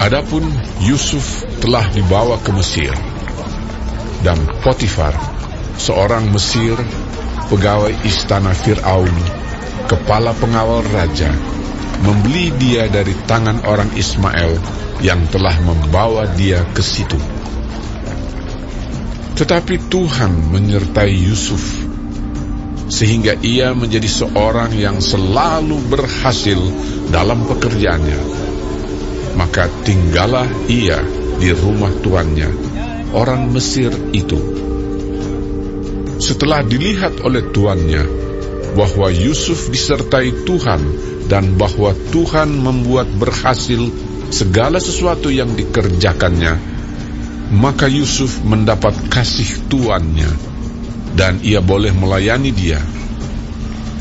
Adapun Yusuf telah dibawa ke Mesir, dan Potifar, seorang Mesir, pegawai istana Fir'aun, kepala pengawal raja, membeli dia dari tangan orang Ismail yang telah membawa dia ke situ. Tetapi Tuhan menyertai Yusuf, sehingga ia menjadi seorang yang selalu berhasil dalam pekerjaannya. Maka tinggallah ia di rumah tuannya, orang Mesir itu. Setelah dilihat oleh tuannya bahwa Yusuf disertai Tuhan dan bahwa Tuhan membuat berhasil segala sesuatu yang dikerjakannya, maka Yusuf mendapat kasih tuannya dan ia boleh melayani dia.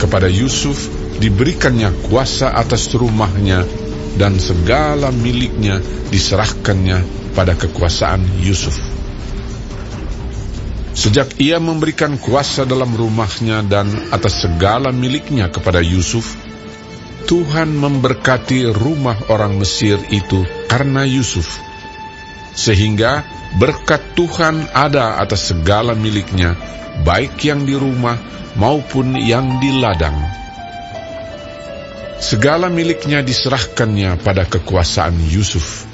Kepada Yusuf diberikannya kuasa atas rumahnya dan segala miliknya diserahkannya pada kekuasaan Yusuf. Sejak ia memberikan kuasa dalam rumahnya dan atas segala miliknya kepada Yusuf, Tuhan memberkati rumah orang Mesir itu karena Yusuf, sehingga berkat Tuhan ada atas segala miliknya, baik yang di rumah maupun yang di ladang. Segala miliknya diserahkannya pada kekuasaan Yusuf,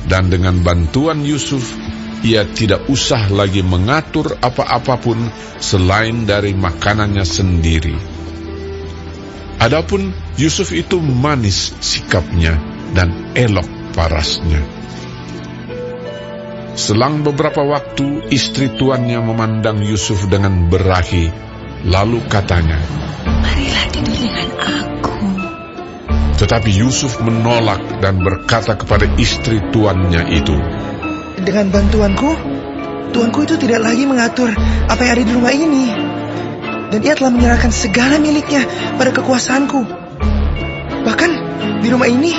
dan dengan bantuan Yusuf, ia tidak usah lagi mengatur apa-apapun selain dari makanannya sendiri. Adapun Yusuf itu manis sikapnya dan elok parasnya. Selang beberapa waktu, istri tuannya memandang Yusuf dengan berahi, lalu katanya, "Marilah tidur dengan aku." Tetapi Yusuf menolak dan berkata kepada istri tuannya itu, "Dengan bantuanku, tuanku itu tidak lagi mengatur apa yang ada di rumah ini. Dan ia telah menyerahkan segala miliknya pada kekuasaanku. Bahkan di rumah ini,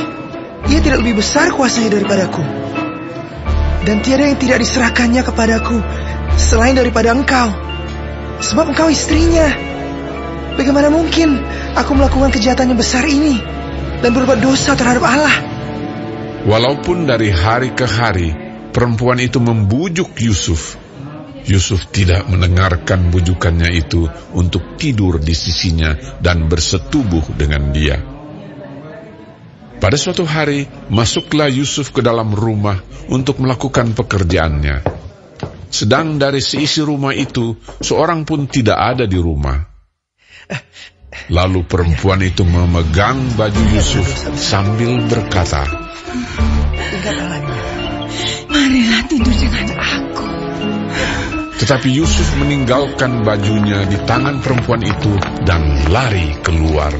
ia tidak lebih besar kuasanya daripadaku. Dan tiada yang tidak diserahkannya kepadaku selain daripada engkau, sebab engkau istrinya. Bagaimana mungkin aku melakukan kejahatan yang besar ini dan berbuat dosa terhadap Allah?" Walaupun dari hari ke hari perempuan itu membujuk Yusuf, Yusuf tidak mendengarkan bujukannya itu untuk tidur di sisinya dan bersetubuh dengan dia. Pada suatu hari, masuklah Yusuf ke dalam rumah untuk melakukan pekerjaannya. Sedang dari seisi rumah itu, seorang pun tidak ada di rumah. Lalu perempuan itu memegang baju Yusuf sambil berkata, "Marilah tidur dengan aku." Tetapi Yusuf meninggalkan bajunya di tangan perempuan itu dan lari keluar.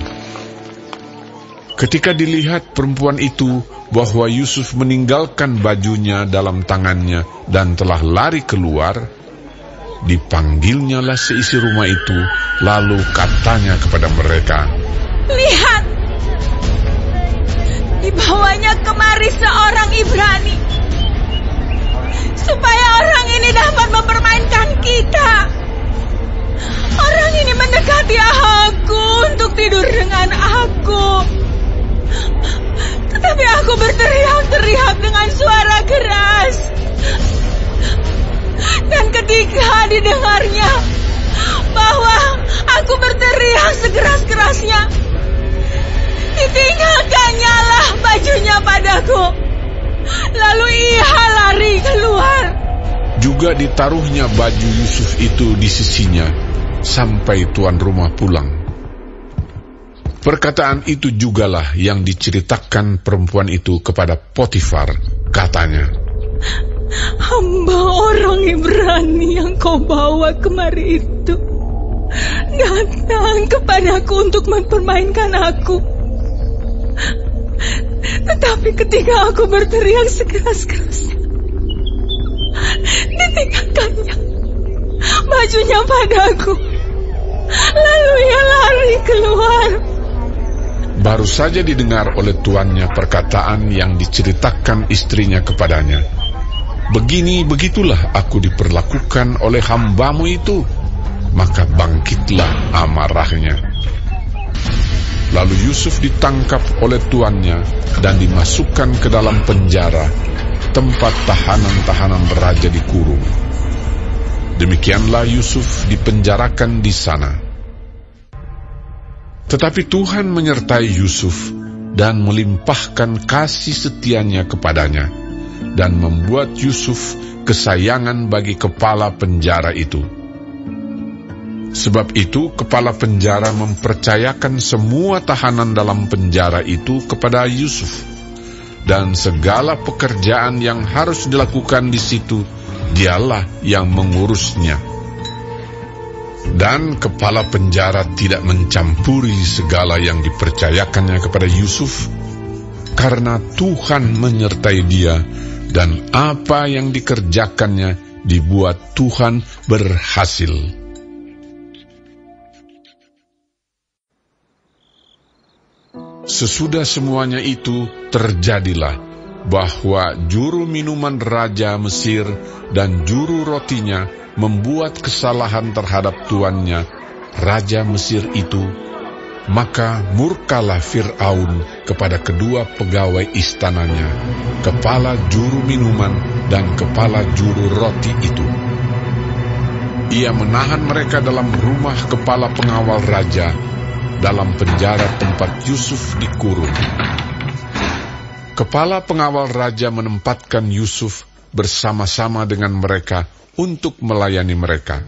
Ketika dilihat perempuan itu bahwa Yusuf meninggalkan bajunya dalam tangannya dan telah lari keluar, dipanggilnyalah seisi rumah itu, lalu katanya kepada mereka, "Lihat, dibawanya kemari seorang Ibrani, supaya orang ini dapat mempermainkan kita. Orang ini mendekati aku untuk tidur dengan aku. Tetapi aku berteriak-teriak dengan suara keras. Dan ketika didengarnya bahwa aku berteriak sekeras-kerasnya, ditinggalkannya lah bajunya padaku. Lalu ia lari keluar." Juga ditaruhnya baju Yusuf itu di sisinya sampai tuan rumah pulang. Perkataan itu jugalah yang diceritakan perempuan itu kepada Potifar. Katanya, "Hamba orang Ibrani yang kau bawa kemari itu datang kepadaku untuk mempermainkan aku. Tetapi ketika aku berteriak sekeras-kerasnya, ditinggalkannya bajunya padaku. Lalu ia lari keluar." Baru saja didengar oleh tuannya perkataan yang diceritakan istrinya kepadanya. "Begini begitulah aku diperlakukan oleh hambamu itu." Maka bangkitlah amarahnya. Lalu Yusuf ditangkap oleh tuannya dan dimasukkan ke dalam penjara, tempat tahanan-tahanan raja dikurung. Demikianlah Yusuf dipenjarakan di sana. Tetapi Tuhan menyertai Yusuf dan melimpahkan kasih setianya kepadanya, dan membuat Yusuf kesayangan bagi kepala penjara itu. Sebab itu kepala penjara mempercayakan semua tahanan dalam penjara itu kepada Yusuf, dan segala pekerjaan yang harus dilakukan di situ dialah yang mengurusnya. Dan kepala penjara tidak mencampuri segala yang dipercayakannya kepada Yusuf, karena Tuhan menyertai dia, dan apa yang dikerjakannya dibuat Tuhan berhasil. Sesudah semuanya itu terjadilah bahwa juru minuman Raja Mesir dan juru rotinya membuat kesalahan terhadap tuannya, Raja Mesir itu. Maka murkalah Fir'aun kepada kedua pegawai istananya, kepala juru minuman dan kepala juru roti itu. Ia menahan mereka dalam rumah kepala pengawal raja, dalam penjara tempat Yusuf dikurung. Kepala pengawal raja menempatkan Yusuf bersama-sama dengan mereka untuk melayani mereka.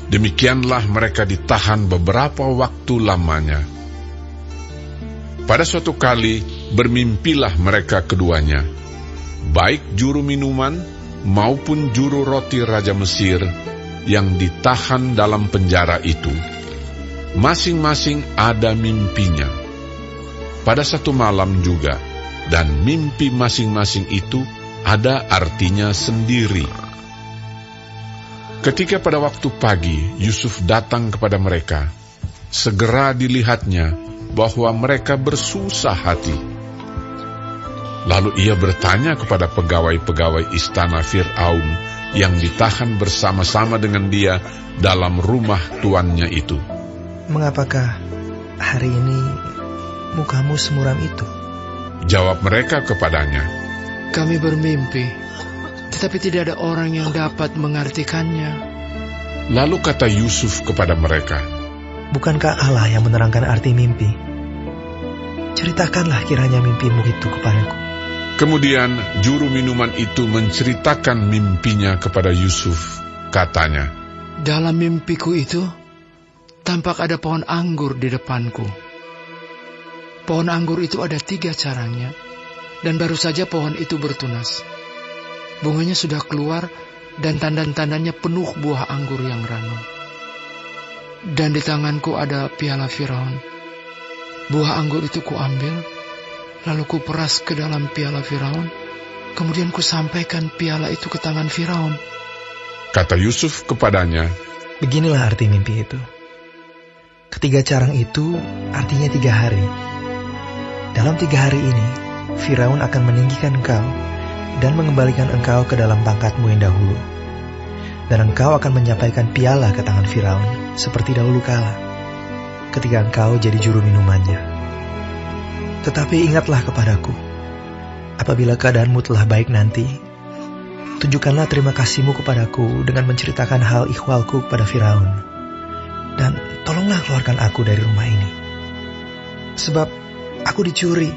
Demikianlah mereka ditahan beberapa waktu lamanya. Pada suatu kali bermimpilah mereka keduanya, baik juru minuman maupun juru roti Raja Mesir yang ditahan dalam penjara itu. Masing-masing ada mimpinya pada satu malam juga, dan mimpi masing-masing itu ada artinya sendiri. Ketika pada waktu pagi Yusuf datang kepada mereka, segera dilihatnya bahwa mereka bersusah hati. Lalu ia bertanya kepada pegawai-pegawai istana Fir'aun yang ditahan bersama-sama dengan dia dalam rumah tuannya itu, "Mengapakah hari ini mukamu semuram itu?" Jawab mereka kepadanya, "Kami bermimpi, tetapi tidak ada orang yang dapat mengartikannya." Lalu kata Yusuf kepada mereka, "Bukankah Allah yang menerangkan arti mimpi? Ceritakanlah kiranya mimpimu itu kepadaku." Kemudian juru minuman itu menceritakan mimpinya kepada Yusuf. Katanya, "Dalam mimpiku itu, tampak ada pohon anggur di depanku. Pohon anggur itu ada 3 carangnya, dan baru saja pohon itu bertunas. Bunganya sudah keluar, dan tandan-tandannya penuh buah anggur yang ranum. Dan di tanganku ada piala Firaun. Buah anggur itu kuambil, lalu kuperas ke dalam piala Firaun, kemudian kusampaikan piala itu ke tangan Firaun." Kata Yusuf kepadanya, "Beginilah arti mimpi itu. Ketiga carang itu artinya 3 hari. Dalam 3 hari ini, Firaun akan meninggikan engkau dan mengembalikan engkau ke dalam pangkatmu yang dahulu. Dan engkau akan menyampaikan piala ke tangan Firaun seperti dahulu kala, ketika engkau jadi juru minumannya. Tetapi ingatlah kepadaku, apabila keadaanmu telah baik nanti, tunjukkanlah terima kasihmu kepadaku dengan menceritakan hal ikhwalku kepada Firaun. Dan tolonglah keluarkan aku dari rumah ini. Sebab aku diculik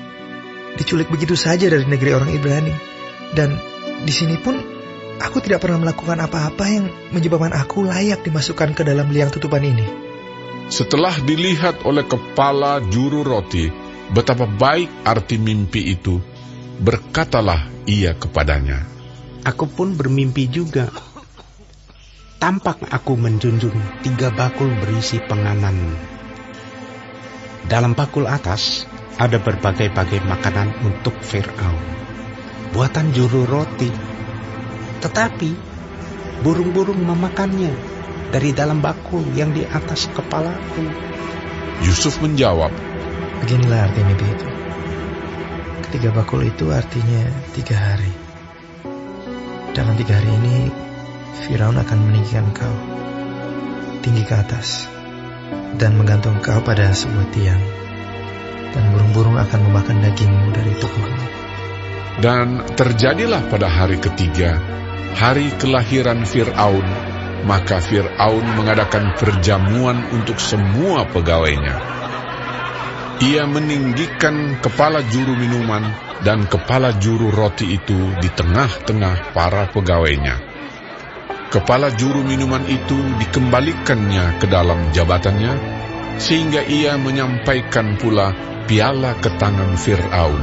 begitu saja dari negeri orang Ibrani. Dan di sini pun aku tidak pernah melakukan apa-apa yang menyebabkan aku layak dimasukkan ke dalam liang tutupan ini." Setelah dilihat oleh kepala juru roti betapa baik arti mimpi itu, berkatalah ia kepadanya, "Aku pun bermimpi juga. Tampak aku menjunjung 3 bakul berisi penganan. Dalam bakul atas ada berbagai-bagai makanan untuk Fir'aun, buatan juru roti. Tetapi burung-burung memakannya dari dalam bakul yang di atas kepalaku." Yusuf menjawab, "Beginilah arti mimpi itu. Ketiga bakul itu artinya 3 hari. Dalam 3 hari ini, Firaun akan meninggikan engkau tinggi ke atas dan menggantung engkau pada sebuah tiang. dan burung-burung akan memakan dagingmu dari tubuhmu. Dan terjadilah pada hari ketiga, hari kelahiran Fir'aun, maka Fir'aun mengadakan perjamuan untuk semua pegawainya. Ia meninggikan kepala juru minuman dan kepala juru roti itu di tengah-tengah para pegawainya. Kepala juru minuman itu dikembalikannya ke dalam jabatannya, sehingga ia menyampaikan pula piala ke tangan Fir'aun.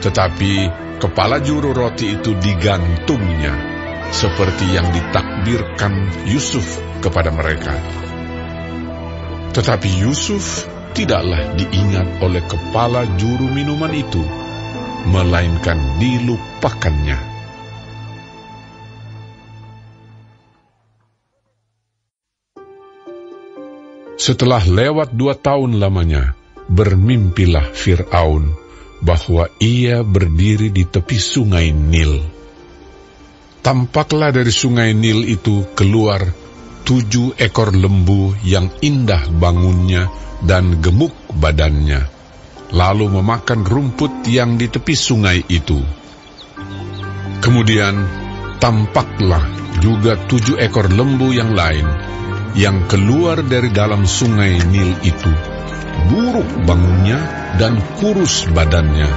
Tetapi kepala juru roti itu digantungnya, seperti yang ditakdirkan Yusuf kepada mereka. Tetapi Yusuf tidaklah diingat oleh kepala juru minuman itu, melainkan dilupakannya. Setelah lewat 2 tahun lamanya, bermimpilah Fir'aun bahwa ia berdiri di tepi sungai Nil. Tampaklah dari sungai Nil itu keluar 7 ekor lembu yang indah bangunnya dan gemuk badannya, lalu memakan rumput yang di tepi sungai itu. Kemudian tampaklah juga 7 ekor lembu yang lain yang keluar dari dalam sungai Nil itu, buruk bangunnya dan kurus badannya,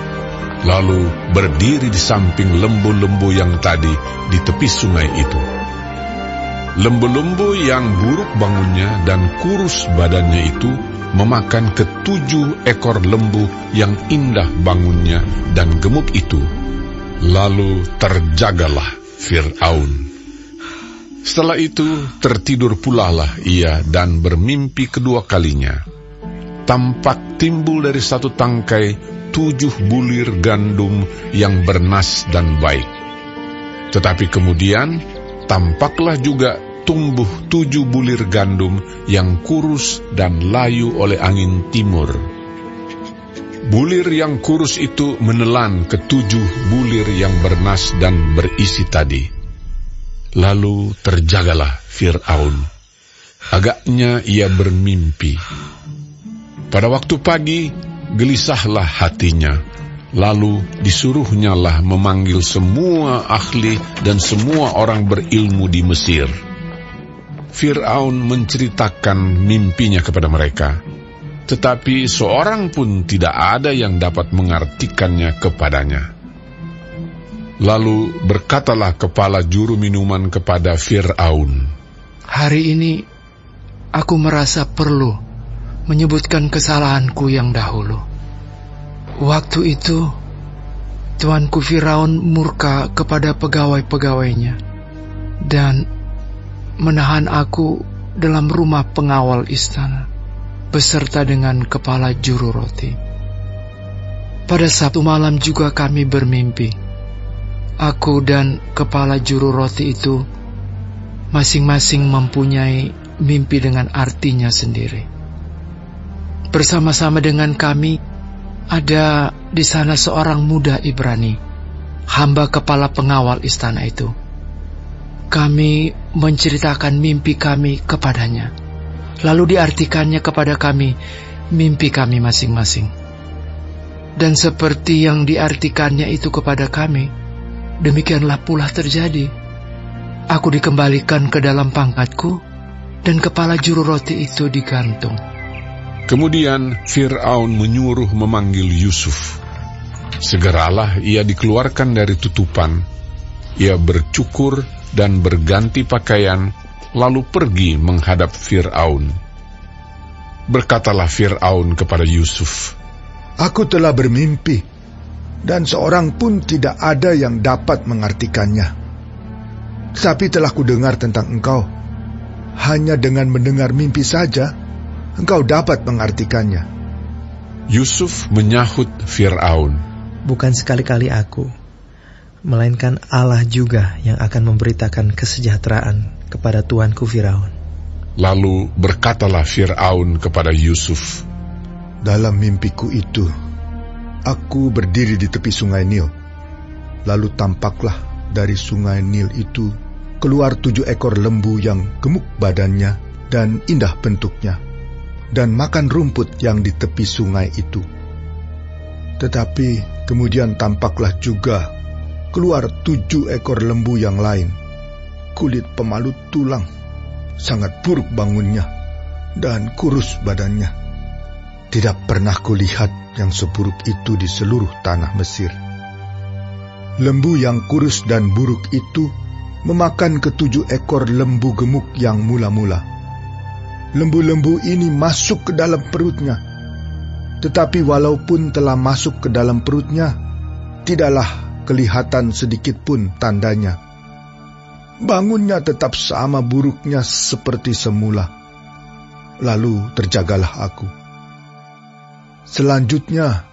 lalu berdiri di samping lembu-lembu yang tadi di tepi sungai itu. Lembu-lembu yang buruk bangunnya dan kurus badannya itu memakan ke-7 ekor lembu yang indah bangunnya dan gemuk itu. Lalu terjagalah Fir'aun. Setelah itu tertidur pulalah ia dan bermimpi kedua kalinya. Tampak timbul dari satu tangkai 7 bulir gandum yang bernas dan baik. Tetapi kemudian tampaklah juga tumbuh 7 bulir gandum yang kurus dan layu oleh angin timur. Bulir yang kurus itu menelan ke-7 bulir yang bernas dan berisi tadi. Lalu terjagalah Fir'aun. Agaknya ia bermimpi. Pada waktu pagi, gelisahlah hatinya. Lalu disuruhnyalah memanggil semua ahli dan semua orang berilmu di Mesir. Fir'aun menceritakan mimpinya kepada mereka, tetapi seorang pun tidak ada yang dapat mengartikannya kepadanya. Lalu berkatalah kepala juru minuman kepada Fir'aun, "Hari ini aku merasa perlu menyebutkan kesalahanku yang dahulu. Waktu itu tuanku Firaun murka kepada pegawai-pegawainya dan menahan aku dalam rumah pengawal istana beserta dengan kepala juru roti. Pada Sabtu malam juga kami bermimpi. Aku dan kepala juru roti itu masing-masing mempunyai mimpi dengan artinya sendiri. Bersama-sama dengan kami ada di sana seorang muda Ibrani, hamba kepala pengawal istana itu. Kami menceritakan mimpi kami kepadanya, lalu diartikannya kepada kami mimpi kami masing-masing. Dan seperti yang diartikannya itu kepada kami, demikianlah pula terjadi. Aku dikembalikan ke dalam pangkatku, dan kepala juru roti itu digantung." Kemudian Fir'aun menyuruh memanggil Yusuf. Segeralah ia dikeluarkan dari tutupan. Ia bercukur dan berganti pakaian, lalu pergi menghadap Fir'aun. Berkatalah Fir'aun kepada Yusuf, "Aku telah bermimpi, dan seorang pun tidak ada yang dapat mengartikannya. Tetapi telah kudengar tentang engkau. Hanya dengan mendengar mimpi saja, engkau dapat mengartikannya." Yusuf menyahut Fir'aun, Bukan sekali-kali aku, melainkan Allah juga yang akan memberitakan kesejahteraan kepada tuanku Firaun. Lalu berkatalah Fir'aun kepada Yusuf, "Dalam mimpiku itu, aku berdiri di tepi sungai Nil. Lalu tampaklah dari sungai Nil itu keluar 7 ekor lembu yang gemuk badannya dan indah bentuknya. dan makan rumput yang di tepi sungai itu. Tetapi kemudian tampaklah juga keluar 7 ekor lembu yang lain, kulit pemalut tulang, sangat buruk bangunnya, dan kurus badannya. Tidak pernah kulihat yang seburuk itu di seluruh tanah Mesir. Lembu yang kurus dan buruk itu memakan ke-7 ekor lembu gemuk yang mula-mula. Lembu-lembu ini masuk ke dalam perutnya, tetapi walaupun telah masuk ke dalam perutnya, tidaklah kelihatan sedikit pun tandanya. Bangunnya tetap sama buruknya seperti semula. Lalu terjagalah aku. Selanjutnya,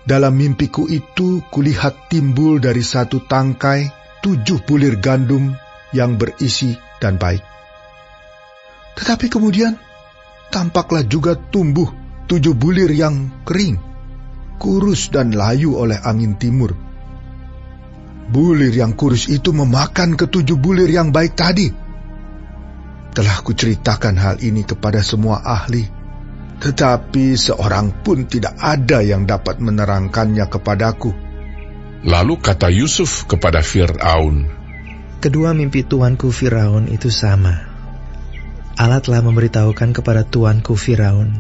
dalam mimpiku itu kulihat timbul dari satu tangkai 7 bulir gandum yang berisi dan baik. Tetapi kemudian tampaklah juga tumbuh 7 bulir yang kering, kurus dan layu oleh angin timur. Bulir yang kurus itu memakan ke-7 bulir yang baik tadi. Telah kuceritakan hal ini kepada semua ahli, tetapi seorang pun tidak ada yang dapat menerangkannya kepadaku. Lalu kata Yusuf kepada Fir'aun, Kedua mimpi tuanku Firaun itu sama. Allah telah memberitahukan kepada tuanku Firaun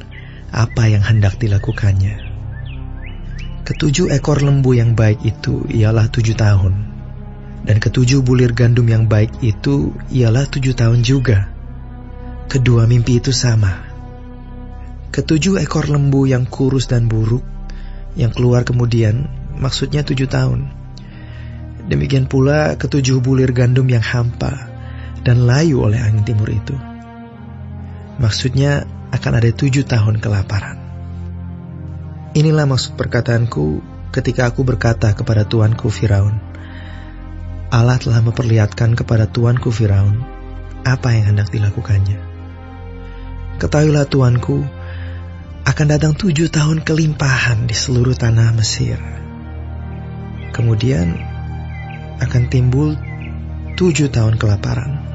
apa yang hendak dilakukannya. Ke-7 ekor lembu yang baik itu ialah 7 tahun, dan ke-7 bulir gandum yang baik itu ialah 7 tahun juga. Kedua mimpi itu sama. Ke-7 ekor lembu yang kurus dan buruk, yang keluar kemudian, maksudnya 7 tahun. Demikian pula ke-7 bulir gandum yang hampa dan layu oleh angin timur itu. Maksudnya akan ada 7 tahun kelaparan. Inilah maksud perkataanku ketika aku berkata kepada tuanku Firaun, Allah telah memperlihatkan kepada tuanku Firaun apa yang hendak dilakukannya. Ketahuilah tuanku, akan datang 7 tahun kelimpahan di seluruh tanah Mesir. Kemudian akan timbul 7 tahun kelaparan.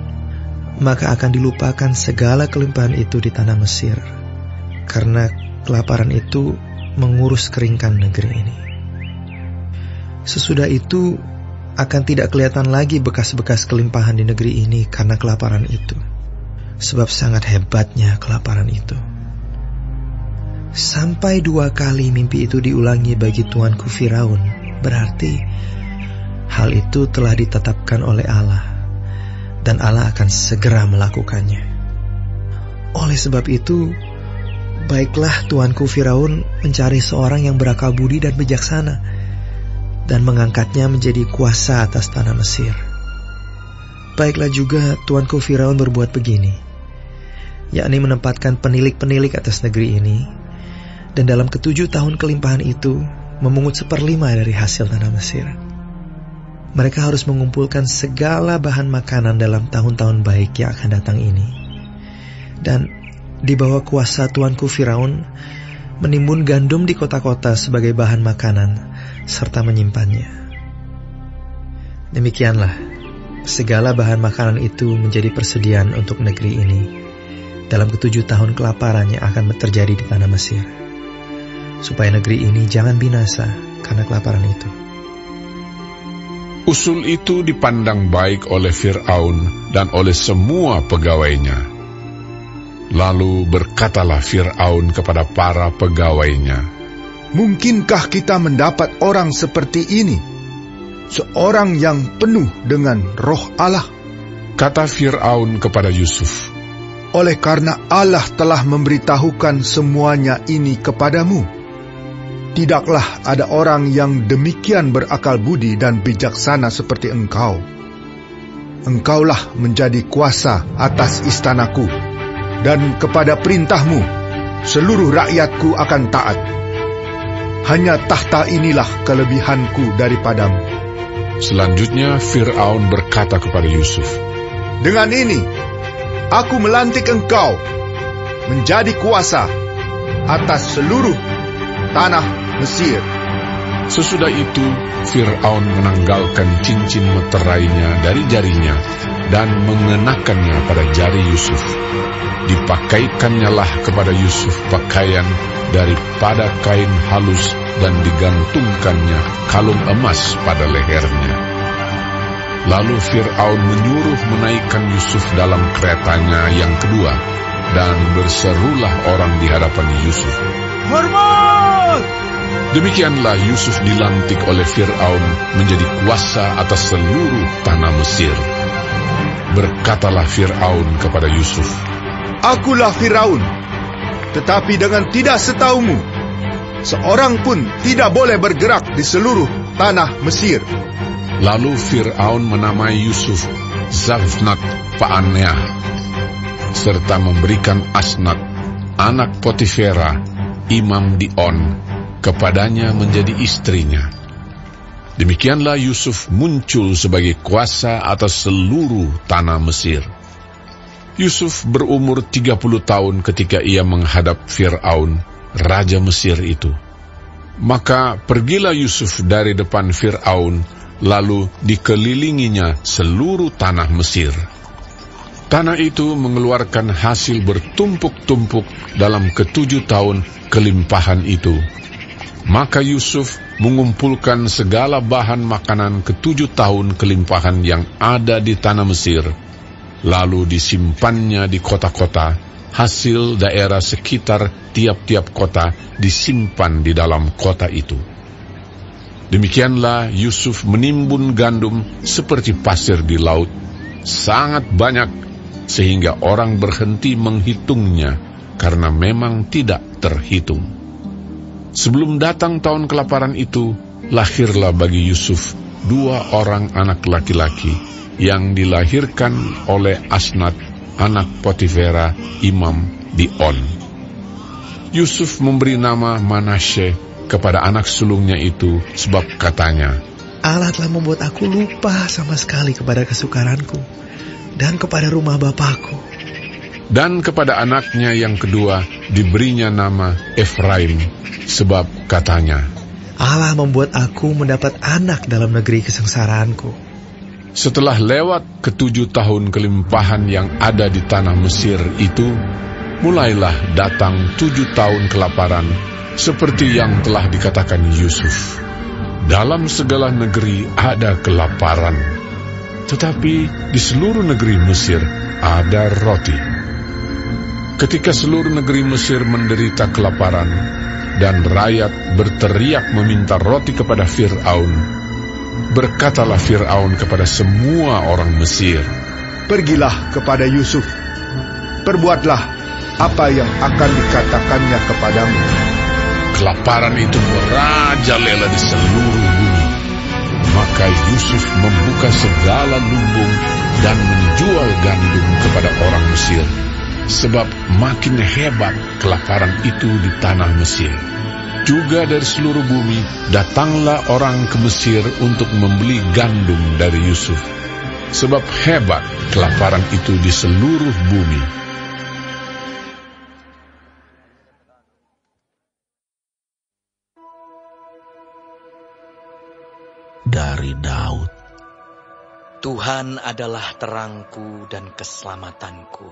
Maka akan dilupakan segala kelimpahan itu di tanah Mesir, karena kelaparan itu mengurus keringkan negeri ini. Sesudah itu akan tidak kelihatan lagi bekas-bekas kelimpahan di negeri ini karena kelaparan itu, sebab sangat hebatnya kelaparan itu. Sampai 2 kali mimpi itu diulangi bagi tuanku Firaun, berarti hal itu telah ditetapkan oleh Allah, dan Allah akan segera melakukannya. Oleh sebab itu, baiklah tuanku Firaun mencari seorang yang berakal budi dan bijaksana, dan mengangkatnya menjadi kuasa atas tanah Mesir. Baiklah juga tuanku Firaun berbuat begini, yakni menempatkan penilik-penilik atas negeri ini, dan dalam ke-7 tahun kelimpahan itu memungut 1/5 dari hasil tanah Mesir. Mereka harus mengumpulkan segala bahan makanan dalam tahun-tahun baik yang akan datang ini. Dan di bawah kuasa tuanku Firaun, menimbun gandum di kota-kota sebagai bahan makanan, serta menyimpannya. Demikianlah, segala bahan makanan itu menjadi persediaan untuk negeri ini dalam ke-7 tahun kelaparan yang akan terjadi di tanah Mesir, supaya negeri ini jangan binasa karena kelaparan itu. Usul itu dipandang baik oleh Fir'aun dan oleh semua pegawainya. Lalu berkatalah Fir'aun kepada para pegawainya, Mungkinkah kita mendapat orang seperti ini, seorang yang penuh dengan roh Allah? Kata Fir'aun kepada Yusuf, Oleh karena Allah telah memberitahukan semuanya ini kepadamu, tidaklah ada orang yang demikian berakal budi dan bijaksana seperti engkau. Engkaulah menjadi kuasa atas istanaku, dan kepada perintahmu seluruh rakyatku akan taat. Hanya tahta inilah kelebihanku daripadamu. Selanjutnya Fir'aun berkata kepada Yusuf, Dengan ini aku melantik engkau menjadi kuasa atas seluruh tanah Mesir. Sesudah itu, Fir'aun menanggalkan cincin meterainya dari jarinya dan mengenakannya pada jari Yusuf. Dipakaikannya lah kepada Yusuf pakaian daripada kain halus dan digantungkannya kalung emas pada lehernya. Lalu Fir'aun menyuruh menaikkan Yusuf dalam keretanya yang kedua, dan berserulah orang di hadapan Yusuf, "Hormat!" Demikianlah Yusuf dilantik oleh Fir'aun menjadi kuasa atas seluruh tanah Mesir. Berkatalah Fir'aun kepada Yusuf, Akulah Firaun, tetapi dengan tidak setaumu, seorang pun tidak boleh bergerak di seluruh tanah Mesir. Lalu Fir'aun menamai Yusuf Zavnat Paaneah, serta memberikan Asnat, anak Potifera, imam di On, kepadanya menjadi istrinya. Demikianlah Yusuf muncul sebagai kuasa atas seluruh tanah Mesir. Yusuf berumur 30 tahun ketika ia menghadap Fir'aun, raja Mesir itu. Maka pergilah Yusuf dari depan Fir'aun, lalu dikelilinginya seluruh tanah Mesir. Tanah itu mengeluarkan hasil bertumpuk-tumpuk dalam ke-7 tahun kelimpahan itu. Maka Yusuf mengumpulkan segala bahan makanan ke-7 tahun kelimpahan yang ada di tanah Mesir, lalu disimpannya di kota-kota. Hasil daerah sekitar tiap-tiap kota disimpan di dalam kota itu. Demikianlah Yusuf menimbun gandum seperti pasir di laut, sangat banyak, sehingga orang berhenti menghitungnya, karena memang tidak terhitung. Sebelum datang tahun kelaparan itu, lahirlah bagi Yusuf 2 orang anak laki-laki yang dilahirkan oleh Asnat, anak Potifera, imam di On. Yusuf memberi nama Manasye kepada anak sulungnya itu, sebab katanya, Allah telah membuat aku lupa sama sekali kepada kesukaranku dan kepada rumah bapakku. Dan kepada anaknya yang kedua diberinya nama Efraim, sebab katanya, Allah membuat aku mendapat anak dalam negeri kesengsaraanku. Setelah lewat ke-7 tahun kelimpahan yang ada di tanah Mesir itu, mulailah datang 7 tahun kelaparan, seperti yang telah dikatakan Yusuf. Dalam segala negeri ada kelaparan, tetapi di seluruh negeri Mesir ada roti. Ketika seluruh negeri Mesir menderita kelaparan, dan rakyat berteriak meminta roti kepada Fir'aun, berkatalah Fir'aun kepada semua orang Mesir, Pergilah kepada Yusuf, perbuatlah apa yang akan dikatakannya kepadamu. Kelaparan itu merajalela di seluruh bumi. Maka Yusuf membuka segala lumbung dan menjual gandum kepada orang Mesir, sebab makin hebat kelaparan itu di tanah Mesir. Juga dari seluruh bumi datanglah orang ke Mesir untuk membeli gandum dari Yusuf, sebab hebat kelaparan itu di seluruh bumi. Dari Daud. Tuhan adalah terangku dan keselamatanku.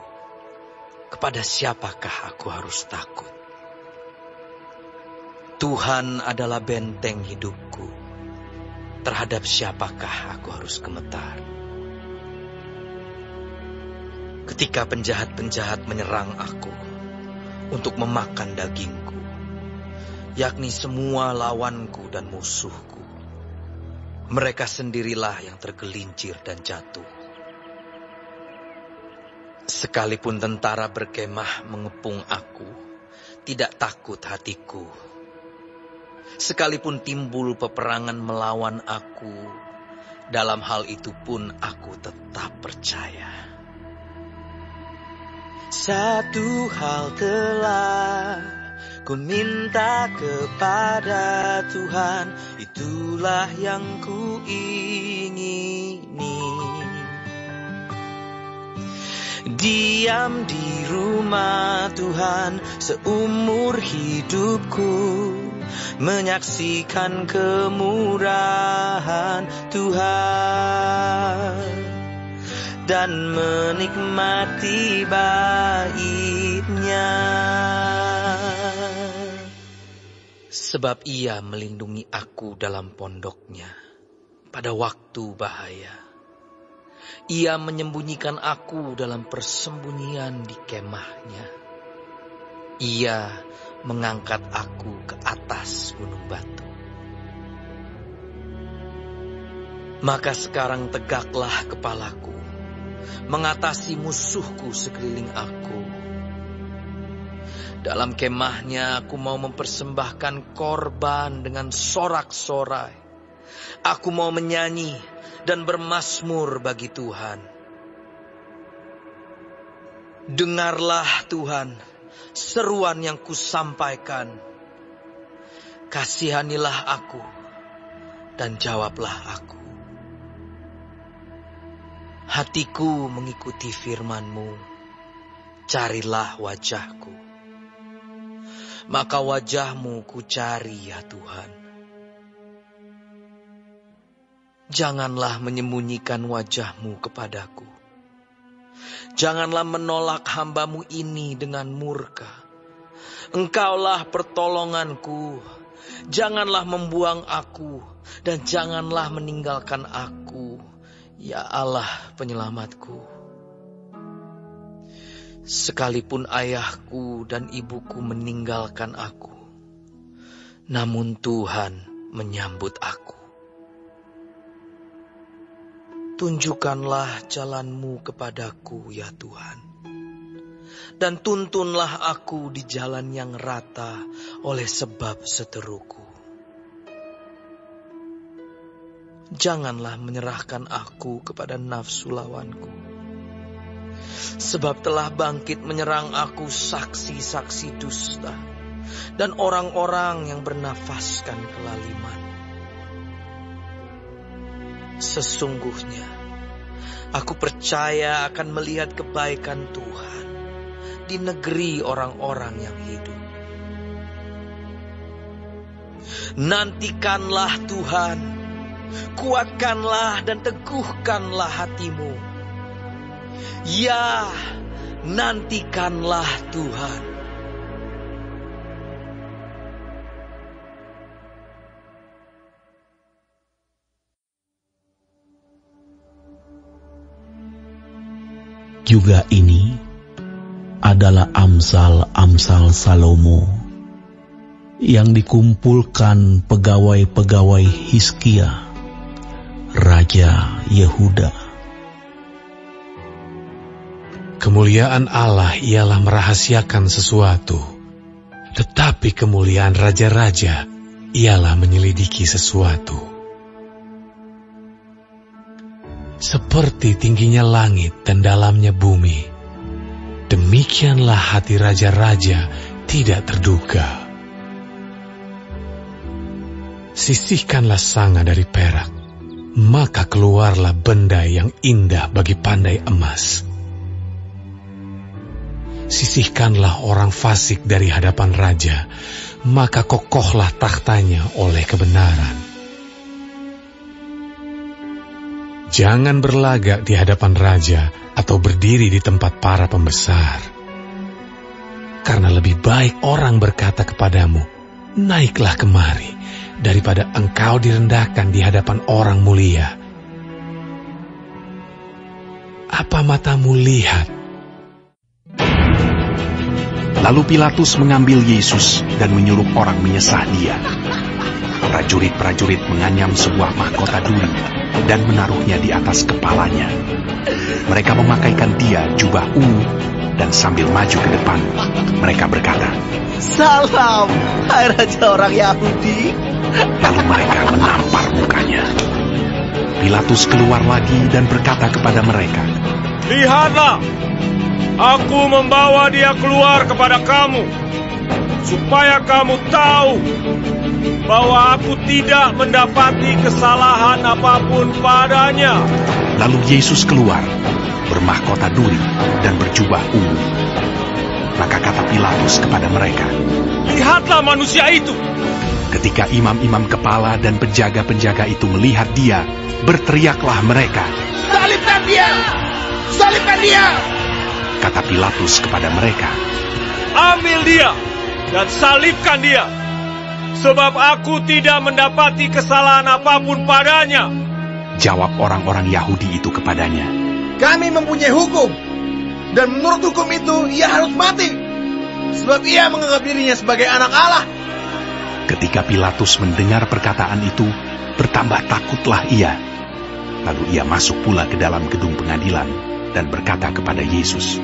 Kepada siapakah aku harus takut? Tuhan adalah benteng hidupku. Terhadap siapakah aku harus gemetar? Ketika penjahat-penjahat menyerang aku untuk memakan dagingku, yakni semua lawanku dan musuhku, mereka sendirilah yang tergelincir dan jatuh. Sekalipun tentara berkemah mengepung aku, tidak takut hatiku. Sekalipun timbul peperangan melawan aku, dalam hal itu pun aku tetap percaya. Satu hal telah ku minta kepada Tuhan, itulah yang ku ingini. Diam di rumah Tuhan seumur hidupku, menyaksikan kemurahan Tuhan dan menikmati bait-Nya. Sebab Ia melindungi aku dalam pondok-Nya pada waktu bahaya. Ia menyembunyikan aku dalam persembunyian di kemah-Nya. Ia mengangkat aku ke atas gunung batu. Maka sekarang tegaklah kepalaku, mengatasi musuhku sekeliling aku. Dalam kemah-Nya aku mau mempersembahkan korban dengan sorak-sorai. Aku mau menyanyi dan bermazmur bagi Tuhan. Dengarlah Tuhan seruan yang kusampaikan. Kasihanilah aku dan jawablah aku. Hatiku mengikuti firman-Mu, carilah wajah-Ku. Maka wajah-Mu ku cari ya Tuhan. Janganlah menyembunyikan wajah-Mu kepadaku. Janganlah menolak hamba-Mu ini dengan murka. Engkaulah pertolonganku. Janganlah membuang aku dan janganlah meninggalkan aku, ya Allah penyelamatku. Sekalipun ayahku dan ibuku meninggalkan aku, namun Tuhan menyambut aku. Tunjukkanlah jalan-Mu kepadaku ya Tuhan, dan tuntunlah aku di jalan yang rata oleh sebab seteruku. Janganlah menyerahkan aku kepada nafsu lawanku. Sebab telah bangkit menyerang aku saksi-saksi dusta dan orang-orang yang bernafaskan kelaliman. Sesungguhnya aku percaya akan melihat kebaikan Tuhan di negeri orang-orang yang hidup. Nantikanlah Tuhan, kuatkanlah dan teguhkanlah hatimu. Ya, nantikanlah Tuhan. Juga ini adalah amsal-amsal Salomo yang dikumpulkan pegawai-pegawai Hizkia, Raja Yehuda. Kemuliaan Allah ialah merahasiakan sesuatu, tetapi kemuliaan raja-raja ialah menyelidiki sesuatu. Seperti tingginya langit dan dalamnya bumi, demikianlah hati raja-raja tidak terduga. Sisihkanlah sanga dari perak, maka keluarlah benda yang indah bagi pandai emas. Sisihkanlah orang fasik dari hadapan raja, maka kokohlah tahtanya oleh kebenaran. Jangan berlagak di hadapan raja atau berdiri di tempat para pembesar. Karena lebih baik orang berkata kepadamu, naiklah kemari, daripada engkau direndahkan di hadapan orang mulia. Apa matamu lihat? Lalu Pilatus mengambil Yesus dan menyuruh orang menyesah Dia. Prajurit-prajurit menganyam sebuah mahkota duri dan menaruhnya di atas kepalanya. Mereka memakaikan Dia jubah ungu dan sambil maju ke depan, mereka berkata, "Salam, hai Raja orang Yahudi." Lalu mereka menampar mukanya. Pilatus keluar lagi dan berkata kepada mereka, "Lihatlah, aku membawa Dia keluar kepada kamu, supaya kamu tahu bahwa aku tidak mendapati kesalahan apapun padanya." Lalu Yesus keluar, bermahkota duri dan berjubah ungu. Maka kata Pilatus kepada mereka, "Lihatlah manusia itu." Ketika imam-imam kepala dan penjaga-penjaga itu melihat dia, berteriaklah mereka, "Salibkan dia! Salibkan dia!" Kata Pilatus kepada mereka, "Ambil dia dan salibkan dia, sebab aku tidak mendapati kesalahan apapun padanya." Jawab orang-orang Yahudi itu kepadanya, "Kami mempunyai hukum, dan menurut hukum itu ia harus mati, sebab ia menganggap dirinya sebagai anak Allah." Ketika Pilatus mendengar perkataan itu, bertambah takutlah ia. Lalu ia masuk pula ke dalam gedung pengadilan dan berkata kepada Yesus,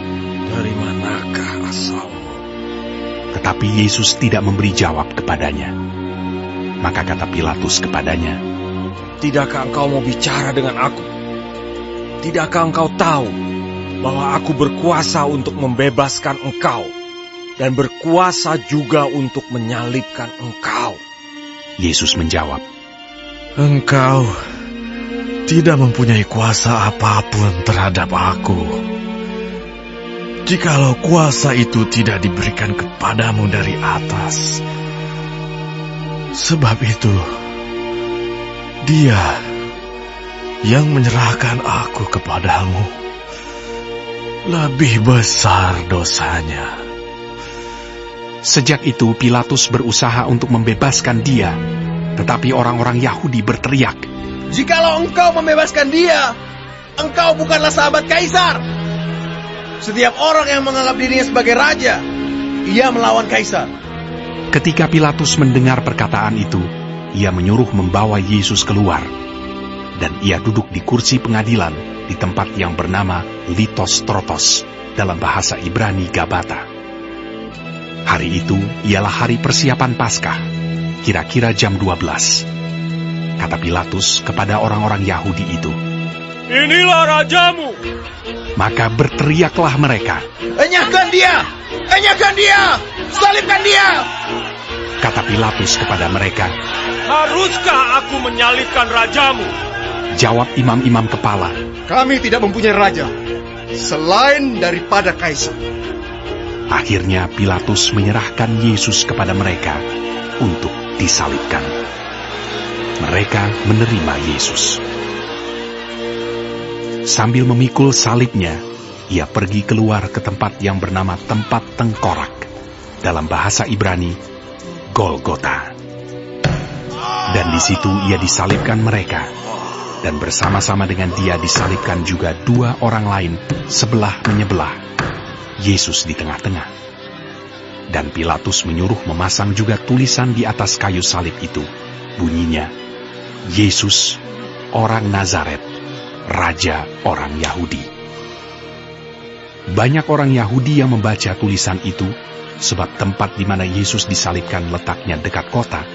"Dari manakah asalmu?" Tetapi Yesus tidak memberi jawab kepadanya. Maka kata Pilatus kepadanya, "Tidakkah engkau mau bicara dengan aku? Tidakkah engkau tahu bahwa aku berkuasa untuk membebaskan engkau dan berkuasa juga untuk menyalibkan engkau?" Yesus menjawab, "Engkau tidak mempunyai kuasa apapun terhadap aku. Jikalau kuasa itu tidak diberikan kepadamu dari atas. Sebab itu, Dia yang menyerahkan aku kepadamu lebih besar dosanya." Sejak itu Pilatus berusaha untuk membebaskan dia, tetapi orang-orang Yahudi berteriak, "Jikalau engkau membebaskan dia, engkau bukanlah sahabat Kaisar. Setiap orang yang menganggap dirinya sebagai raja, ia melawan Kaisar." Ketika Pilatus mendengar perkataan itu, ia menyuruh membawa Yesus keluar, dan ia duduk di kursi pengadilan di tempat yang bernama Litos Trotos, dalam bahasa Ibrani Gabata. Hari itu ialah hari persiapan Paskah, kira-kira jam 12. Kata Pilatus kepada orang-orang Yahudi itu, "Inilah rajamu!" Maka berteriaklah mereka, "Enyahkan dia! Enyahkan dia! Salibkan dia!" Kata Pilatus kepada mereka, "Haruskah aku menyalibkan rajamu?" Jawab imam-imam kepala, "Kami tidak mempunyai raja selain daripada Kaisar." Akhirnya Pilatus menyerahkan Yesus kepada mereka untuk disalibkan. Mereka menerima Yesus. Sambil memikul salibnya, ia pergi keluar ke tempat yang bernama tempat tengkorak, dalam bahasa Ibrani, Golgota. Dan di situ ia disalibkan mereka, dan bersama-sama dengan dia disalibkan juga dua orang lain sebelah menyebelah, Yesus di tengah-tengah. Dan Pilatus menyuruh memasang juga tulisan di atas kayu salib itu, bunyinya, "Yesus, orang Nazaret, Raja orang Yahudi." Banyak orang Yahudi yang membaca tulisan itu, sebab tempat di mana Yesus disalibkan letaknya dekat kota,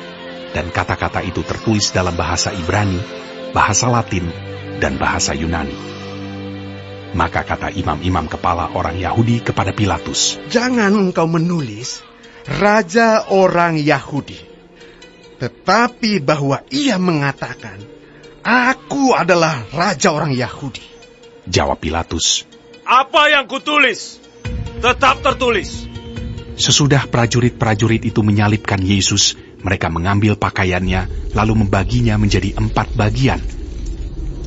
dan kata-kata itu tertulis dalam bahasa Ibrani, bahasa Latin, dan bahasa Yunani. Maka kata imam-imam kepala orang Yahudi kepada Pilatus, "Jangan engkau menulis Raja orang Yahudi, tetapi bahwa ia mengatakan, Aku adalah Raja orang Yahudi." Jawab Pilatus, "Apa yang kutulis, tetap tertulis." Sesudah prajurit-prajurit itu menyalibkan Yesus, mereka mengambil pakaiannya, lalu membaginya menjadi 4 bagian.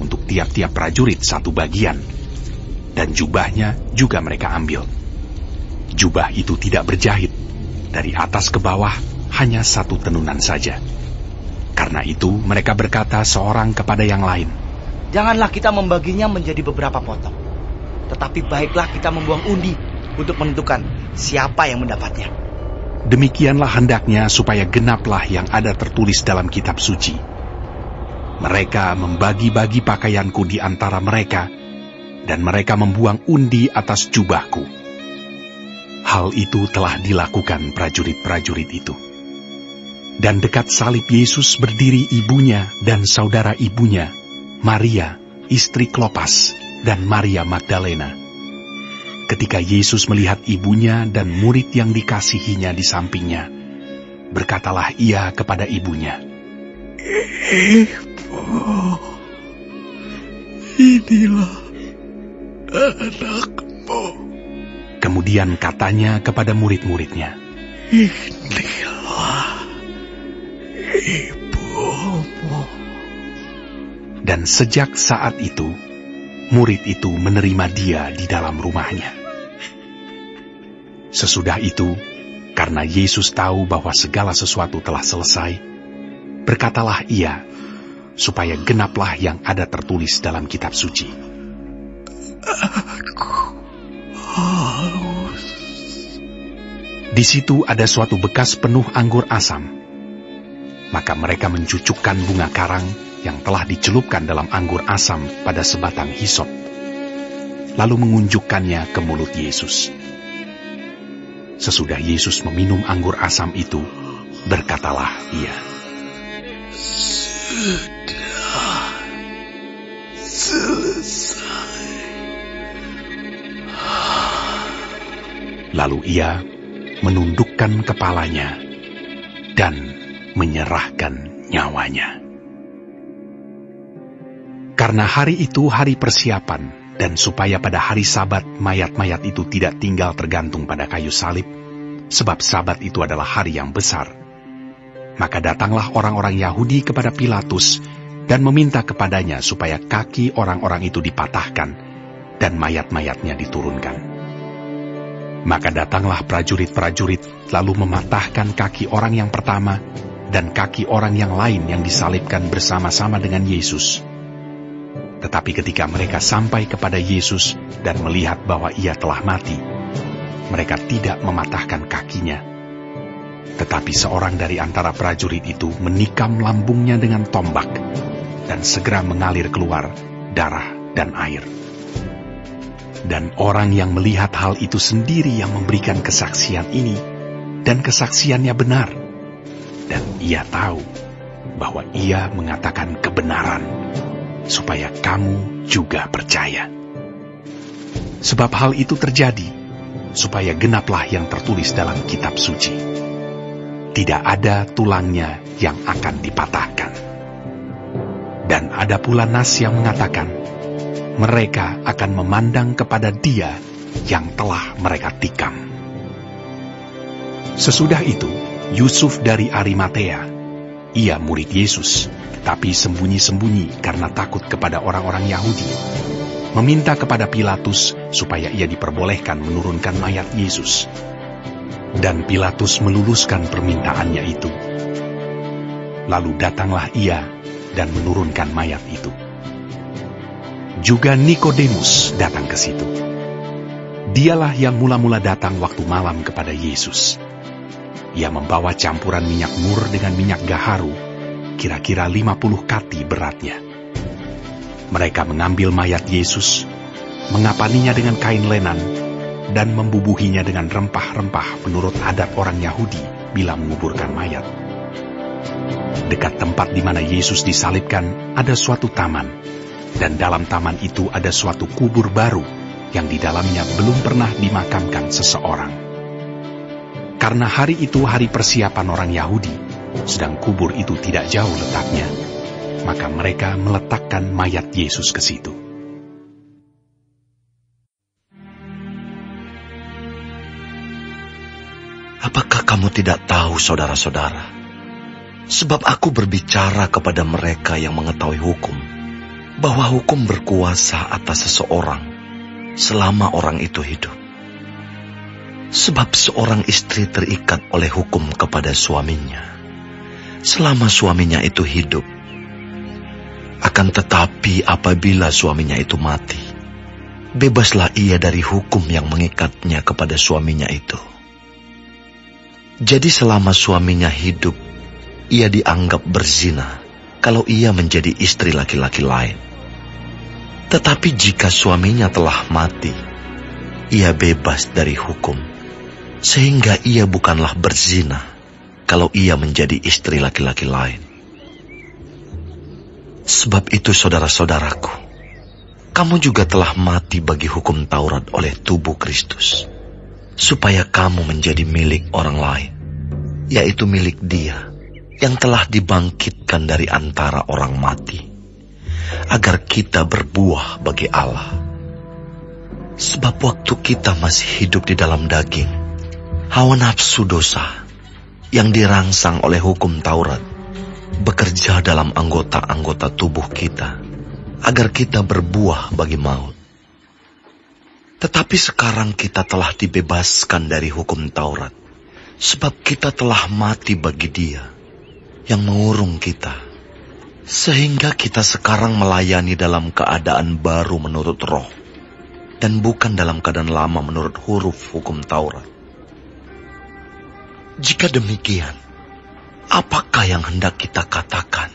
Untuk tiap-tiap prajurit 1 bagian. Dan jubahnya juga mereka ambil. Jubah itu tidak berjahit, dari atas ke bawah hanya 1 tenunan saja. Karena itu mereka berkata seorang kepada yang lain, "Janganlah kita membaginya menjadi beberapa potong, tetapi baiklah kita membuang undi untuk menentukan siapa yang mendapatnya." Demikianlah hendaknya supaya genaplah yang ada tertulis dalam kitab suci. Mereka membagi-bagi pakaianku di antara mereka, dan mereka membuang undi atas jubahku. Hal itu telah dilakukan prajurit-prajurit itu. Dan dekat salib Yesus berdiri ibunya dan saudara ibunya, Maria, istri Klopas, dan Maria Magdalena. Ketika Yesus melihat ibunya dan murid yang dikasihinya di sampingnya, berkatalah ia kepada ibunya, "Ibu, inilah anakmu." Kemudian katanya kepada murid-muridnya, "Inilah ibumu. Dan sejak saat itu, murid itu menerima dia di dalam rumahnya. Sesudah itu, karena Yesus tahu bahwa segala sesuatu telah selesai, berkatalah ia, supaya genaplah yang ada tertulis dalam kitab suci. Aku haus. Di situ ada suatu bekas penuh anggur asam. Maka mereka mencucukkan bunga karang yang telah dicelupkan dalam anggur asam pada sebatang hisop, lalu mengunjukkannya ke mulut Yesus. Sesudah Yesus meminum anggur asam itu, berkatalah ia, "Sudah selesai." Lalu ia menundukkan kepalanya dan menyerahkan nyawanya. Karena hari itu hari persiapan, dan supaya pada hari Sabat mayat-mayat itu tidak tinggal tergantung pada kayu salib, sebab Sabat itu adalah hari yang besar, maka datanglah orang-orang Yahudi kepada Pilatus dan meminta kepadanya supaya kaki orang-orang itu dipatahkan dan mayat-mayatnya diturunkan. Maka datanglah prajurit-prajurit lalu mematahkan kaki orang yang pertama dan kaki orang yang lain yang disalibkan bersama-sama dengan Yesus. Tetapi ketika mereka sampai kepada Yesus dan melihat bahwa ia telah mati, mereka tidak mematahkan kakinya. Tetapi seorang dari antara prajurit itu menikam lambungnya dengan tombak, dan segera mengalir keluar darah dan air. Dan orang yang melihat hal itu sendiri yang memberikan kesaksian ini, dan kesaksiannya benar. Dan ia tahu bahwa ia mengatakan kebenaran, supaya kamu juga percaya. Sebab hal itu terjadi, supaya genaplah yang tertulis dalam kitab suci. Tidak ada tulangnya yang akan dipatahkan. Dan ada pula nas yang mengatakan, mereka akan memandang kepada dia yang telah mereka tikam. Sesudah itu, Yusuf dari Arimatea, ia murid Yesus, tapi sembunyi-sembunyi karena takut kepada orang-orang Yahudi, meminta kepada Pilatus supaya ia diperbolehkan menurunkan mayat Yesus. Dan Pilatus meluluskan permintaannya itu. Lalu datanglah ia dan menurunkan mayat itu. Juga Nikodemus datang ke situ. Dialah yang mula-mula datang waktu malam kepada Yesus. Ia membawa campuran minyak mur dengan minyak gaharu, kira-kira 50 kati beratnya. Mereka mengambil mayat Yesus, mengapaninya dengan kain lenan, dan membubuhinya dengan rempah-rempah menurut adat orang Yahudi bila menguburkan mayat. Dekat tempat di mana Yesus disalibkan ada suatu taman, dan dalam taman itu ada suatu kubur baru yang di dalamnya belum pernah dimakamkan seseorang. Karena hari itu hari persiapan orang Yahudi, sedang kubur itu tidak jauh letaknya, maka mereka meletakkan mayat Yesus ke situ. Apakah kamu tidak tahu, saudara-saudara? Sebab aku berbicara kepada mereka yang mengetahui hukum, bahwa hukum berkuasa atas seseorang selama orang itu hidup. Sebab seorang istri terikat oleh hukum kepada suaminya selama suaminya itu hidup. Akan tetapi apabila suaminya itu mati, bebaslah ia dari hukum yang mengikatnya kepada suaminya itu. Jadi selama suaminya hidup, ia dianggap berzina kalau ia menjadi istri laki-laki lain. Tetapi jika suaminya telah mati, ia bebas dari hukum, sehingga ia bukanlah berzina kalau ia menjadi istri laki-laki lain. Sebab itu saudara-saudaraku, kamu juga telah mati bagi hukum Taurat oleh tubuh Kristus, supaya kamu menjadi milik orang lain, yaitu milik Dia yang telah dibangkitkan dari antara orang mati, agar kita berbuah bagi Allah. Sebab waktu kita masih hidup di dalam daging, hawa nafsu dosa yang dirangsang oleh hukum Taurat bekerja dalam anggota-anggota tubuh kita agar kita berbuah bagi maut. Tetapi sekarang kita telah dibebaskan dari hukum Taurat, sebab kita telah mati bagi Dia yang mengurung kita, sehingga kita sekarang melayani dalam keadaan baru menurut roh, dan bukan dalam keadaan lama menurut huruf hukum Taurat. Jika demikian, apakah yang hendak kita katakan?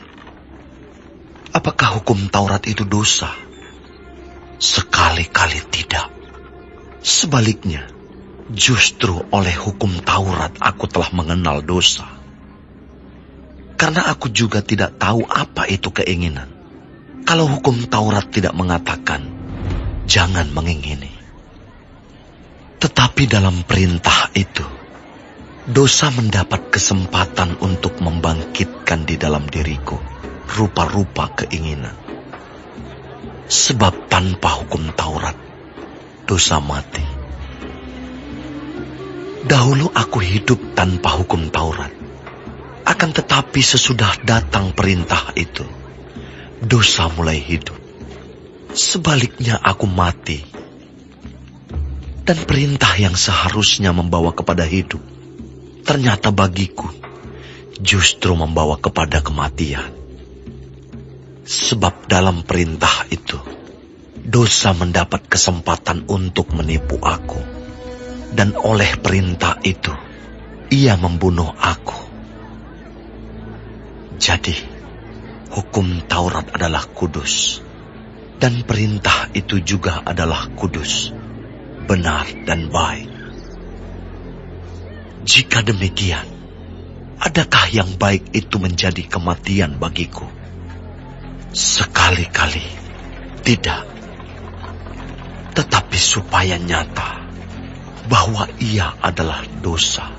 Apakah hukum Taurat itu dosa? Sekali-kali tidak. Sebaliknya, justru oleh hukum Taurat aku telah mengenal dosa. Karena aku juga tidak tahu apa itu keinginan. Kalau hukum Taurat tidak mengatakan, jangan mengingini. Tetapi dalam perintah itu, dosa mendapat kesempatan untuk membangkitkan di dalam diriku rupa-rupa keinginan. Sebab tanpa hukum Taurat, dosa mati. Dahulu aku hidup tanpa hukum Taurat. Akan tetapi sesudah datang perintah itu, dosa mulai hidup. Sebaliknya aku mati. Dan perintah yang seharusnya membawa kepada hidup, ternyata bagiku justru membawa kepada kematian. Sebab dalam perintah itu, dosa mendapat kesempatan untuk menipu aku. Dan oleh perintah itu, ia membunuh aku. Jadi, hukum Taurat adalah kudus. Dan perintah itu juga adalah kudus, benar dan baik. Jika demikian, adakah yang baik itu menjadi kematian bagiku? Sekali-kali tidak. Tetapi supaya nyata bahwa ia adalah dosa,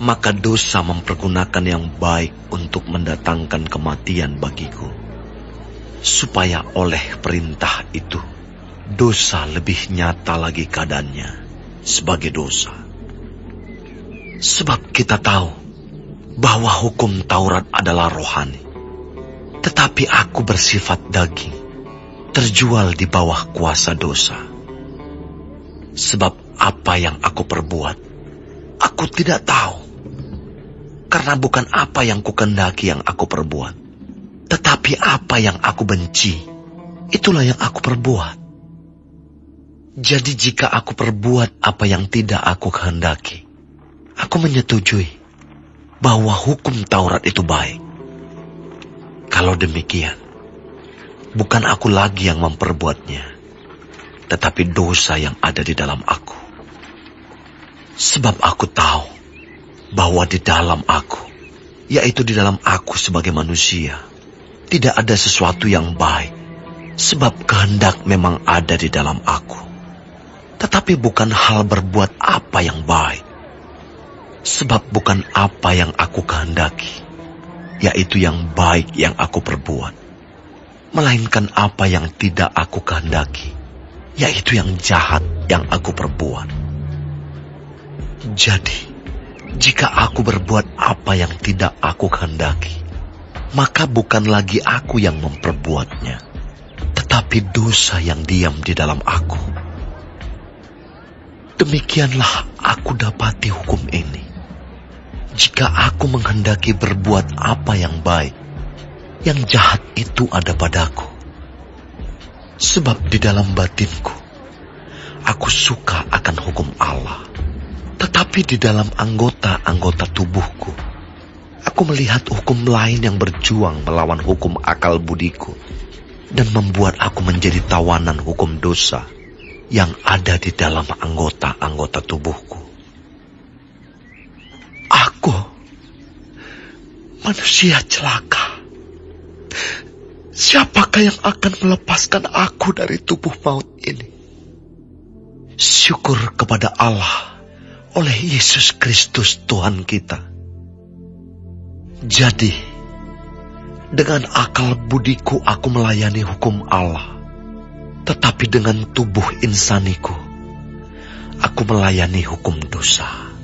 maka dosa mempergunakan yang baik untuk mendatangkan kematian bagiku, supaya oleh perintah itu dosa lebih nyata lagi keadaannya sebagai dosa. Sebab kita tahu bahwa hukum Taurat adalah rohani, tetapi aku bersifat daging, terjual di bawah kuasa dosa. Sebab apa yang aku perbuat, aku tidak tahu. Karena bukan apa yang kukendaki yang aku perbuat, tetapi apa yang aku benci, itulah yang aku perbuat. Jadi jika aku perbuat apa yang tidak aku kehendaki, aku menyetujui bahwa hukum Taurat itu baik. Kalau demikian, bukan aku lagi yang memperbuatnya, tetapi dosa yang ada di dalam aku. Sebab aku tahu bahwa di dalam aku, yaitu di dalam aku sebagai manusia, tidak ada sesuatu yang baik. Sebab kehendak memang ada di dalam aku, tetapi bukan hal berbuat apa yang baik. Sebab bukan apa yang aku kehendaki, yaitu yang baik yang aku perbuat, melainkan apa yang tidak aku kehendaki, yaitu yang jahat yang aku perbuat. Jadi, jika aku berbuat apa yang tidak aku kehendaki, maka bukan lagi aku yang memperbuatnya, tetapi dosa yang diam di dalam aku. Demikianlah aku dapati hukum ini. Jika aku menghendaki berbuat apa yang baik, yang jahat itu ada padaku. Sebab di dalam batinku, aku suka akan hukum Allah. Tetapi di dalam anggota-anggota tubuhku, aku melihat hukum lain yang berjuang melawan hukum akal budiku, dan membuat aku menjadi tawanan hukum dosa yang ada di dalam anggota-anggota tubuhku. Aku, manusia celaka. Siapakah yang akan melepaskan aku dari tubuh maut ini? Syukur kepada Allah oleh Yesus Kristus Tuhan kita. Jadi, dengan akal budiku aku melayani hukum Allah, tetapi dengan tubuh insaniku, aku melayani hukum dosa.